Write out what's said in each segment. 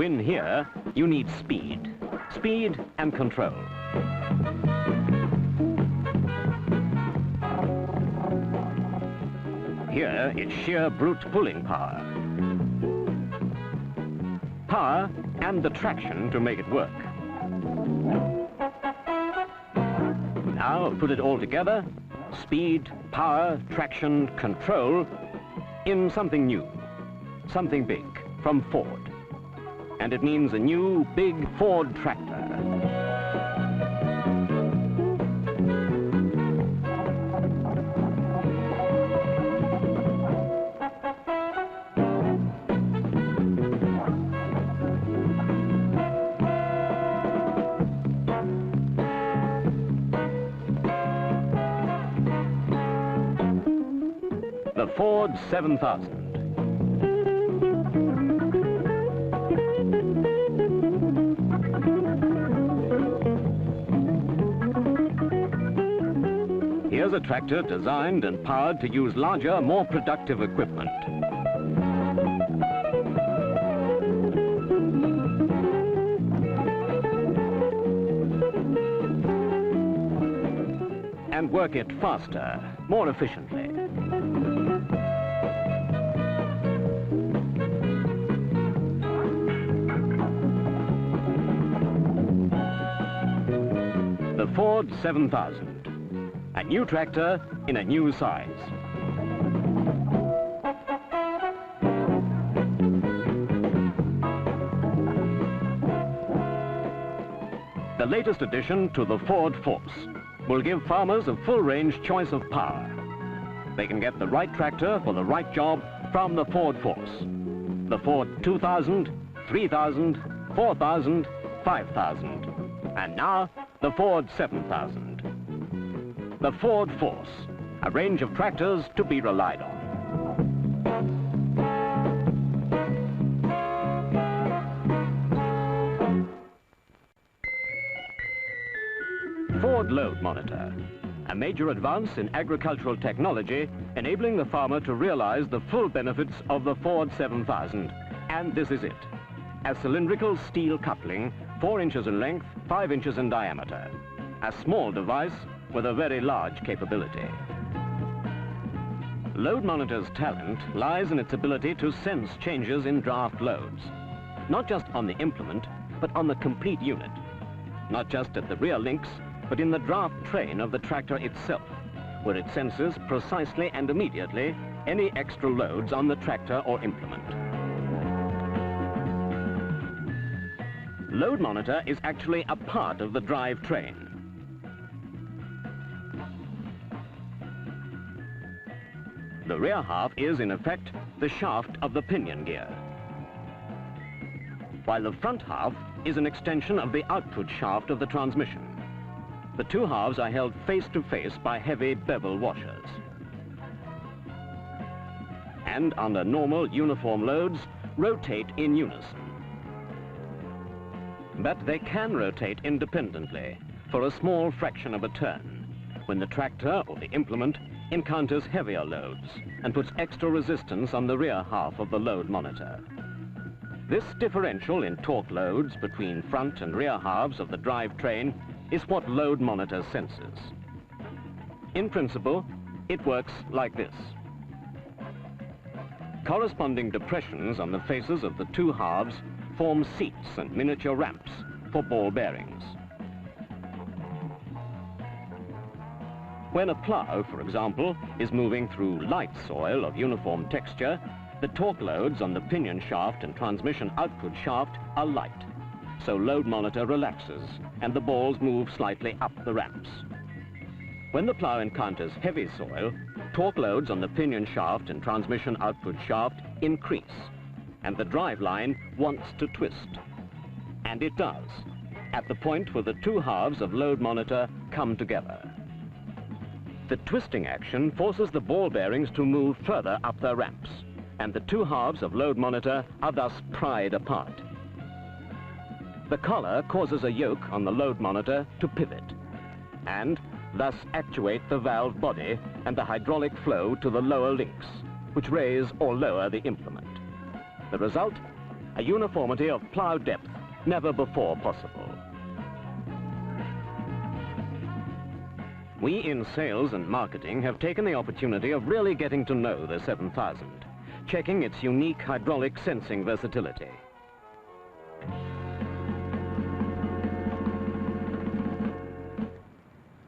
win here, you need speed. Speed and control. Here, it's sheer brute pulling power. Power and the traction to make it work. Now, put it all together, speed, power, traction, control, in something new, something big, from Ford. And it means a new, big Ford tractor. The Ford 7000. Here's a tractor designed and powered to use larger, more productive equipment. And work it faster, more efficiently. The Ford 7000, a new tractor in a new size. The latest addition to the Ford Force will give farmers a full-range choice of power. They can get the right tractor for the right job from the Ford Force. The Ford 2000, 3000, 4000, 5000. And now, the Ford 7000. The Ford Force, a range of tractors to be relied on. Ford Load Monitor, a major advance in agricultural technology, enabling the farmer to realize the full benefits of the Ford 7000. And this is it. A cylindrical steel coupling, 4 inches in length, 5 inches in diameter. A small device with a very large capability. Load Monitor's talent lies in its ability to sense changes in draft loads. Not just on the implement, but on the complete unit. Not just at the rear links, but in the draft train of the tractor itself, where it senses precisely and immediately any extra loads on the tractor or implement. Load Monitor is actually a part of the drive train. The rear half is, in effect, the shaft of the pinion gear, while the front half is an extension of the output shaft of the transmission. The two halves are held face to face by heavy bevel washers. And under normal uniform loads, rotate in unison. But they can rotate independently for a small fraction of a turn when the tractor or the implement encounters heavier loads and puts extra resistance on the rear half of the load monitor. This differential in torque loads between front and rear halves of the drive train is what Load Monitor senses. In principle, it works like this. Corresponding depressions on the faces of the two halves form seats and miniature ramps for ball bearings. When a plow, for example, is moving through light soil of uniform texture, the torque loads on the pinion shaft and transmission output shaft are light, so Load Monitor relaxes and the balls move slightly up the ramps. When the plow encounters heavy soil, torque loads on the pinion shaft and transmission output shaft increase, and the drive line wants to twist. And it does, at the point where the two halves of Load Monitor come together. The twisting action forces the ball bearings to move further up their ramps, and the two halves of Load Monitor are thus pried apart. The collar causes a yoke on the Load Monitor to pivot, and thus actuate the valve body and the hydraulic flow to the lower links, which raise or lower the implement. The result? a uniformity of plough depth never before possible. We in sales and marketing have taken the opportunity of really getting to know the 7000, checking its unique hydraulic sensing versatility.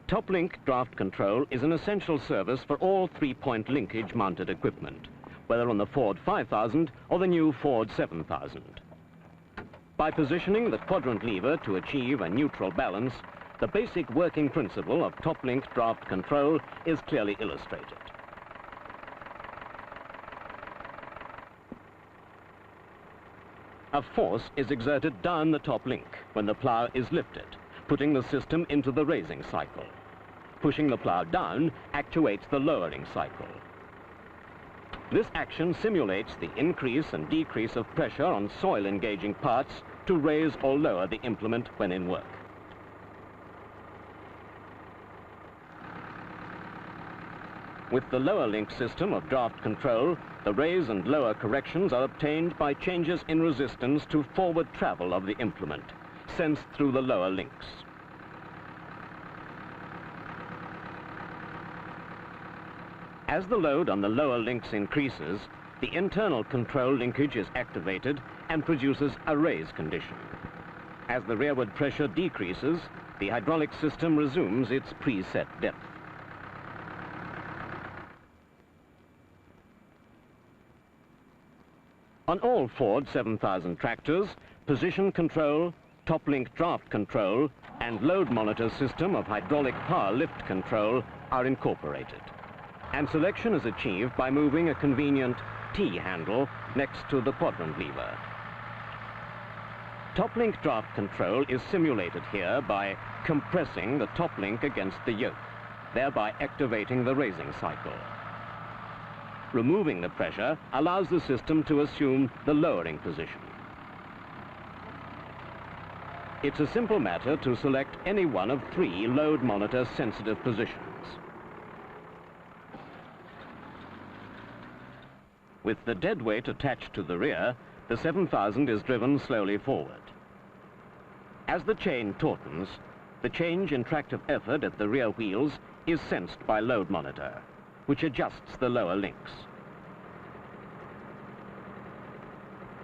Top-link draft control is an essential service for all three-point linkage mounted equipment, whether on the Ford 5000 or the new Ford 7000. By positioning the quadrant lever to achieve a neutral balance, the basic working principle of top-link draft control is clearly illustrated. A force is exerted down the top link when the plough is lifted, putting the system into the raising cycle. Pushing the plough down actuates the lowering cycle. This action simulates the increase and decrease of pressure on soil-engaging parts to raise or lower the implement when in work. With the lower link system of draft control, the raise and lower corrections are obtained by changes in resistance to forward travel of the implement, sensed through the lower links. As the load on the lower links increases, the internal control linkage is activated and produces a raise condition. As the rearward pressure decreases, the hydraulic system resumes its preset depth. On all Ford 7000 tractors, position control, top-link draft control, and load monitor system of hydraulic power lift control are incorporated. And selection is achieved by moving a convenient T-handle next to the quadrant lever. Top-link draft control is simulated here by compressing the top link against the yoke, thereby activating the raising cycle. Removing the pressure allows the system to assume the lowering position. It's a simple matter to select any one of three load monitor sensitive positions. With the dead weight attached to the rear, the 7000 is driven slowly forward. As the chain tautens, the change in tractive effort at the rear wheels is sensed by load monitor, which adjusts the lower links.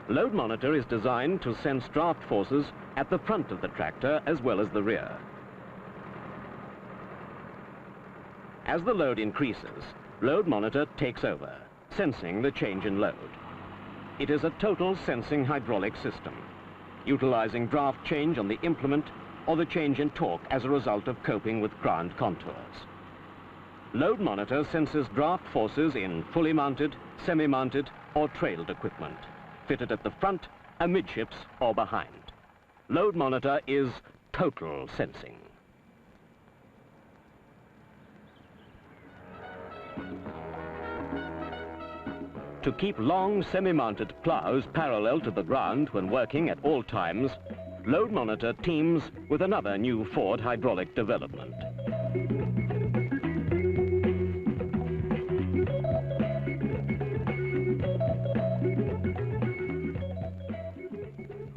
Load monitor is designed to sense draft forces at the front of the tractor as well as the rear. As the load increases, load monitor takes over, sensing the change in load. It is a total sensing hydraulic system, utilizing draft change on the implement or the change in torque as a result of coping with ground contours. Load monitor senses draft forces in fully mounted, semi-mounted or trailed equipment, fitted at the front, amidships or behind. Load monitor is total sensing. To keep long semi-mounted plows parallel to the ground when working at all times, load monitor teams with another new Ford hydraulic development.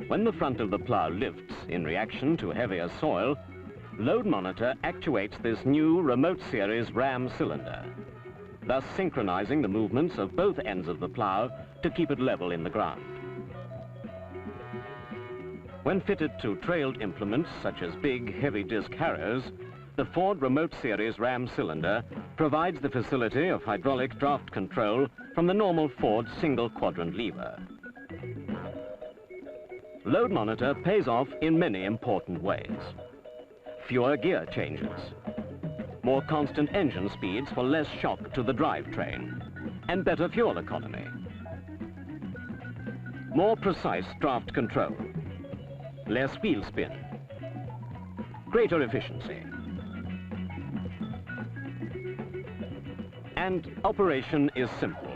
When the front of the plow lifts in reaction to heavier soil, load monitor actuates this new remote series ram cylinder, thus synchronizing the movements of both ends of the plow to keep it level in the ground. When fitted to trailed implements such as big, heavy disc harrows, the Ford remote series ram cylinder provides the facility of hydraulic draft control from the normal Ford single quadrant lever. Load monitor pays off in many important ways. Fewer gear changes, more constant engine speeds for less shock to the drivetrain, and better fuel economy. More precise draft control, less wheel spin, greater efficiency. And operation is simple.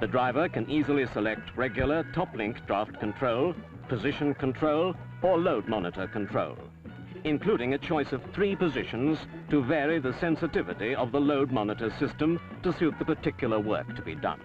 The driver can easily select regular top-link draft control, position control, or load monitor control, including a choice of 3 positions to vary the sensitivity of the load monitor system to suit the particular work to be done.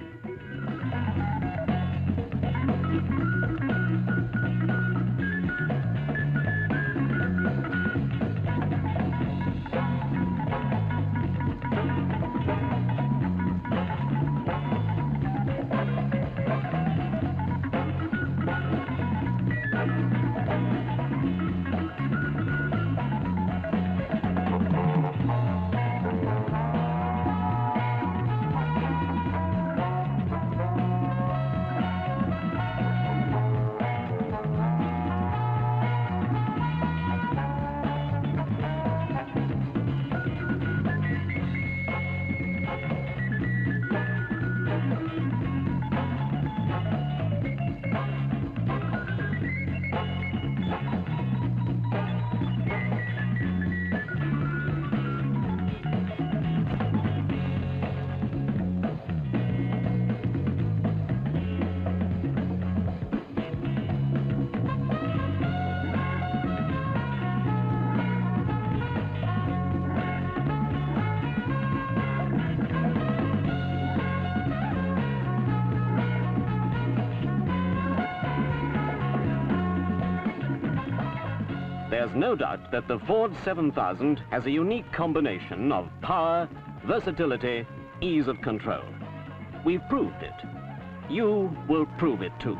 There's no doubt that the Ford 7000 has a unique combination of power, versatility, ease of control. We've proved it. You will prove it too.